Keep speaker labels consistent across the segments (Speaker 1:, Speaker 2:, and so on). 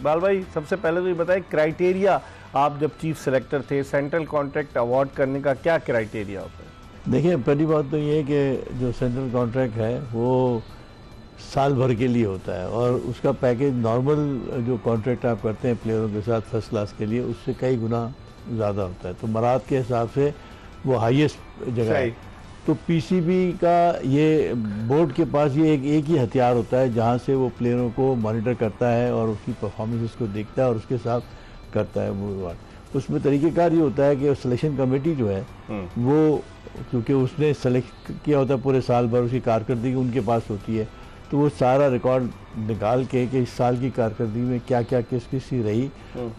Speaker 1: बाल भाई, सबसे पहले तो ये बताएं क्राइटेरिया, आप जब चीफ सेलेक्टर थे, सेंट्रल कॉन्ट्रैक्ट अवार्ड करने का क्या क्राइटेरिया होता है?
Speaker 2: देखिए, पहली बात तो ये है कि जो सेंट्रल कॉन्ट्रैक्ट है वो साल भर के लिए होता है और उसका पैकेज नॉर्मल जो कॉन्ट्रैक्ट आप करते हैं प्लेयरों के साथ फर्स्ट क्लास के लिए उससे कई गुना ज़्यादा होता है। तो मराद के हिसाब से वो हाईएस्ट जगह है। तो पीसीबी का ये बोर्ड के पास ये एक ही हथियार होता है जहाँ से वो प्लेयरों को मॉनिटर करता है और उसकी परफॉर्मेंस को देखता है और उसके साथ करता है वो। उसमें तरीक़ेकार ये होता है कि सिलेक्शन कमेटी जो है वो, क्योंकि उसने सेलेक्ट किया होता है पूरे साल भर, उसकी कारकर्दगी उनके पास होती है, तो वो सारा रिकॉर्ड निकाल के कि इस साल की कारकर्दगी में क्या क्या किस की रही,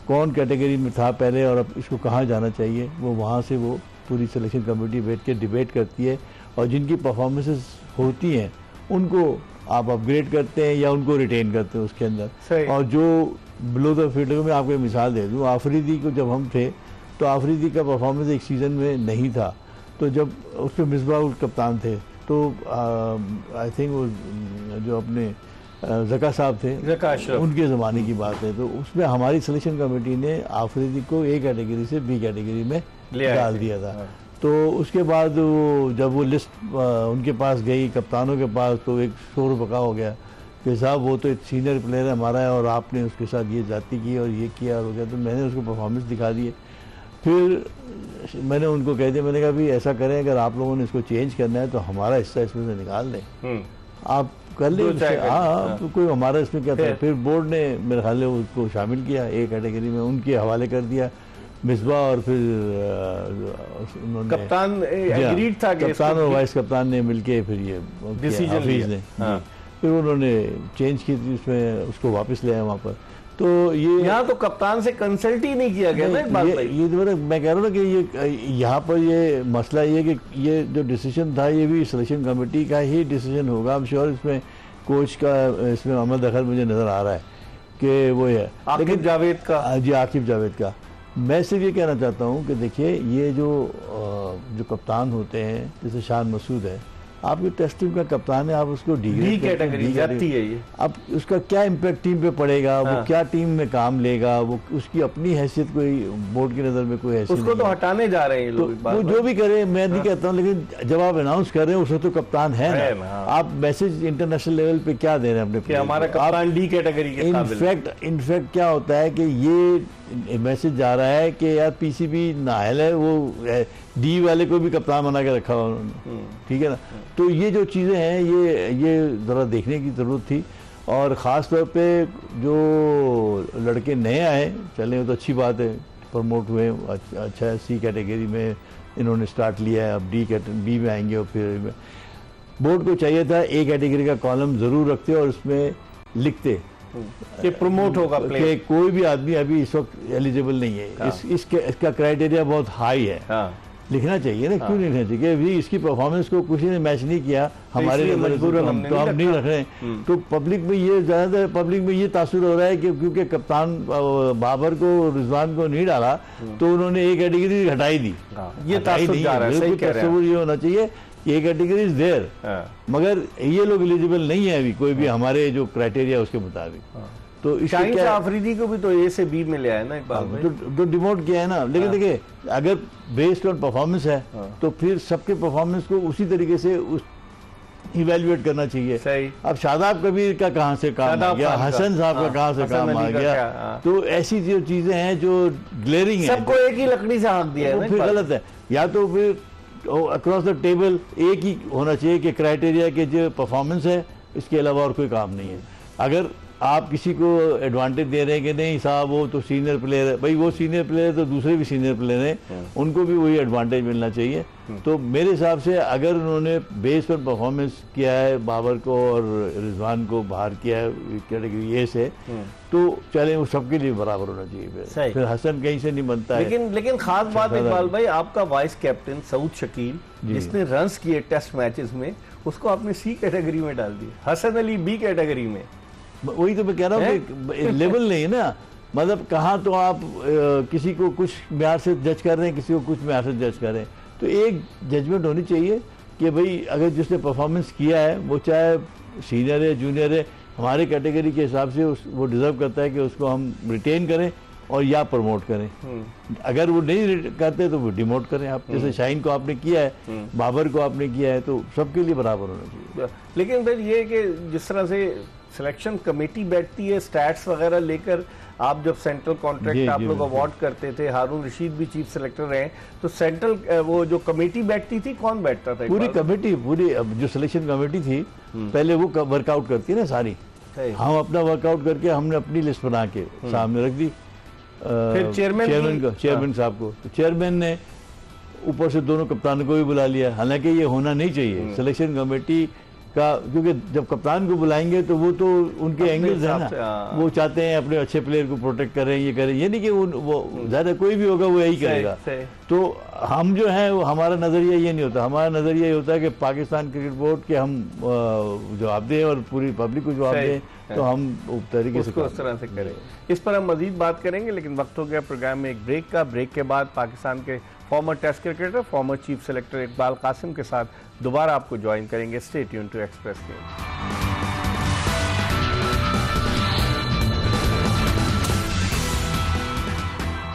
Speaker 2: कौन कैटेगरी में था पहले और अब इसको कहाँ जाना चाहिए, वो वहाँ से वो पूरी सिलेक्शन कमेटी बैठ के डिबेट करती है और जिनकी परफॉर्मेंसेस होती हैं उनको आप अपग्रेड करते हैं या उनको रिटेन करते हैं उसके अंदर। और जो बिलो द फील्ड, मैं आपको मिसाल दे दूँ, आफरीदी को जब हम थे तो आफरीदी का परफॉर्मेंस एक सीज़न में नहीं था, तो जब उसमें मिसबाह कप्तान थे तो आई थिंक वो जो अपने ज़का साहब थे, उनके ज़माने की बात है, तो उसमें हमारी सिलेक्शन कमेटी ने आफरीदी को ए कैटेगरी से बी कैटेगरी में डाल दिया था। तो उसके बाद वो जब वो लिस्ट उनके पास गई कप्तानों के पास तो एक शोर बका हो गया कि साहब वो तो एक सीनियर प्लेयर हमारा है और आपने उसके साथ ये जाती की और ये किया और हो गया। तो मैंने उसको परफॉर्मेंस दिखा दिए। फिर मैंने उनको कह दिया, मैंने कहा भी ऐसा करें, अगर आप लोगों ने इसको चेंज करना है तो हमारा हिस्सा इसमें से निकाल दें, आप कर लें। हाँ, तो कोई हमारा इसमें क्या था। फिर बोर्ड ने मेरे ख्याल में उसको शामिल किया ए कैटेगरी में, उनके हवाले कर दिया मिसबा, और फिर उन्होंने
Speaker 1: कप्तान एग्रीड था,
Speaker 2: कप्तान और वाइस कप्तान ने मिलके फिर ये
Speaker 1: डिसीजन लिया।
Speaker 2: फिर उन्होंने चेंज की थी उसमें, उसको वापस ले आया वहाँ पर। तो ये
Speaker 1: यहाँ तो कप्तान से कंसल्ट ही नहीं किया गया ना एक बात।
Speaker 2: ये मैं कह रहा हूँ ना कि ये यहाँ पर ये मसला ये कि ये जो डिसीजन था ये भी सिलेक्शन कमेटी का ही डिसीजन होगा। आई एम श्योर इसमें कोच का इसमें अमल दखल मुझे नज़र आ रहा है कि वो है
Speaker 1: आकिब जावेद का।
Speaker 2: जी, आकिब जावेद का। मैं सिर्फ ये कहना चाहता हूँ कि देखिए, ये जो कप्तान होते हैं, जैसे शान मसूद है, आपकी टेस्ट टीम का कप्तान है, आप उसको डी
Speaker 1: कैटेगरी जाती है ये।
Speaker 2: अब उसका क्या इम्पैक्ट टीम पे पड़ेगा, वो क्या टीम में काम लेगा, वो उसकी अपनी हैसियत कोई बोर्ड की नज़र में कोई हैसियत
Speaker 1: उसको तो हटाने जा रहे हैं लोग।
Speaker 2: वो जो भी करे मैं नहीं कहता हूँ, लेकिन जब आप अनाउंस कर रहे हैं उसमें तो कप्तान है ना। आप मैसेज इंटरनेशनल लेवल पे क्या दे रहे हैं अपने,
Speaker 1: हमारा कप्तान डी कैटेगरी के।
Speaker 2: इनफैक्ट क्या होता है कि ये मैसेज जा रहा है कि यार पीसीबी नाहल है, वो डी वाले को भी कप्तान बना के रखा हुआ उन्होंने, ठीक है ना। तो ये जो चीज़ें हैं ये ज़रा देखने की ज़रूरत थी। और ख़ास तौर पे जो लड़के नए आए, चले तो अच्छी बात है, प्रमोट हुए, अच्छा है। सी कैटेगरी में इन्होंने स्टार्ट लिया है, अब बी में आएंगे। और फिर बोर्ड को चाहिए था ए कैटेगरी का कॉलम ज़रूर रखते और उसमें लिखते
Speaker 1: कि प्रमोट होगा
Speaker 2: कि कोई भी आदमी अभी इस वक्त एलिजिबल नहीं है। इसका क्राइटेरिया बहुत हाई है। लिखना चाहिए ना, क्यों नहीं लिखना चाहिए कि इसकी परफॉर्मेंस को कुछ ने मैच नहीं किया, हमारे लिए मजबूर हम नहीं रख रहे हैं। तो पब्लिक में ये ज़्यादातर पब्लिक में ये तासुर हो रहा है कि क्योंकि कप्तान बाबर को, रिजवान को नहीं डाला तो उन्होंने एक कैटेगरी हटाई दी।
Speaker 1: ये तासुर
Speaker 2: ये होना चाहिए, ये कैटेगरी इज देयर, मगर ये लोग एलिजिबल नहीं है अभी कोई भी हमारे जो क्राइटेरिया उसके मुताबिक। तो
Speaker 1: शाहीन शाह अफरीदी को भी तो ए से बी में ले आया ना एक बार,
Speaker 2: जो डिमोट किया है ना। लेकिन देखिए, अगर बेस्ड ऑन परफॉर्मेंस है तो फिर सबके परफॉर्मेंस को उसी तरीके से इवेल्युएट करना चाहिए।
Speaker 1: सही।
Speaker 2: अब शादाब कबीर का कहाँ से काम आ गया, हसन साहब का कहाँ से काम आ गया, तो ऐसी जो चीजें हैं जो ग्लेरिंग है,
Speaker 1: सबको एक ही लकड़ी से हाँक दिया है,
Speaker 2: फिर गलत है। या तो फिर अक्रॉस द टेबल एक ही होना चाहिए कि क्राइटेरिया के जो परफॉर्मेंस है, इसके अलावा और कोई काम नहीं है। अगर आप किसी को एडवांटेज दे रहे हैं कि नहीं साहब वो तो सीनियर प्लेयर है, भाई वो सीनियर प्लेयर है तो दूसरे भी सीनियर प्लेयर हैं, उनको भी वही एडवांटेज मिलना चाहिए। तो मेरे हिसाब से अगर उन्होंने बेस पर परफॉर्मेंस किया है, बाबर को और रिजवान को बाहर किया है कैटेगरी ए से, तो चले वो सबके लिए बराबर होना चाहिए। फिर हसन कहीं से नहीं बनता है।
Speaker 1: लेकिन खास बात इकबाल भाई, आपका वाइस कैप्टन सऊद शकील जिसने रन्स किए टेस्ट मैचेस में, उसको आपने सी कैटेगरी में डाल दिया, हसन अली बी कैटेगरी में।
Speaker 2: वही तो मैं कह रहा हूँ कि लेवल नहीं है ना। मतलब कहाँ तो आप किसी को कुछ म्यार से जज कर रहे हैं, किसी को कुछ म्यार से जज कर रहे हैं। तो एक जजमेंट होनी चाहिए कि भाई अगर जिसने परफॉर्मेंस किया है, वो चाहे सीनियर है, जूनियर है, हमारे कैटेगरी के हिसाब से वो डिजर्व करता है कि उसको हम रिटेन करें और या प्रमोट करें। अगर वो नहीं करते तो वो डिमोट करें। आप जैसे शाहीन को आपने किया है, बाबर को आपने किया है, तो सबके लिए बराबर होना चाहिए।
Speaker 1: लेकिन फिर ये कि जिस तरह से सिलेक्शन कमेटी बैठती है स्टैट्स वगैरह लेकर, आप जब सेंट्रल कॉन्ट्रैक्ट आप लोग अवार्ड करते थे, हारून रशीद भी चीफ सेलेक्टर रहे, तो सेंट्रल वो जो कमेटी बैठती थी, कौन बैठता था?
Speaker 2: पूरी कमेटी, पूरी जो सिलेक्शन कमेटी थी पहले वो वर्कआउट करती है ना सारी। हम अपना वर्कआउट करके हमने अपनी लिस्ट बना के सामने रख दी
Speaker 1: फिर
Speaker 2: चेयरमैन साहब को। तो चेयरमैन ने ऊपर से दोनों कप्तानों को भी बुला लिया। हालांकि ये होना नहीं चाहिए सिलेक्शन कमेटी का, क्योंकि जब कप्तान को बुलाएंगे तो वो तो उनके एंगल्स है ना, वो चाहते हैं अपने अच्छे प्लेयर को प्रोटेक्ट करें, ये करें, ये नहीं कि वो ज़्यादा कोई भी होगा वो यही करेगा। तो हम जो है वो हमारा नज़रिया ये नहीं होता। हमारा नज़रिया ये होता है कि पाकिस्तान क्रिकेट बोर्ड के हम जवाब दें और पूरी पब्लिक को जवाब दें, तो हम तरीके से
Speaker 1: उस तरह से करें। इस पर हम मजीद बात करेंगे, लेकिन वक्त हो गया प्रोग्राम में एक ब्रेक का। ब्रेक के बाद पाकिस्तान के former test cricketer, former chief selector Iqbal Qasim के साथ दोबारा आपको ज्वाइन करेंगे। Stay tuned to Express game.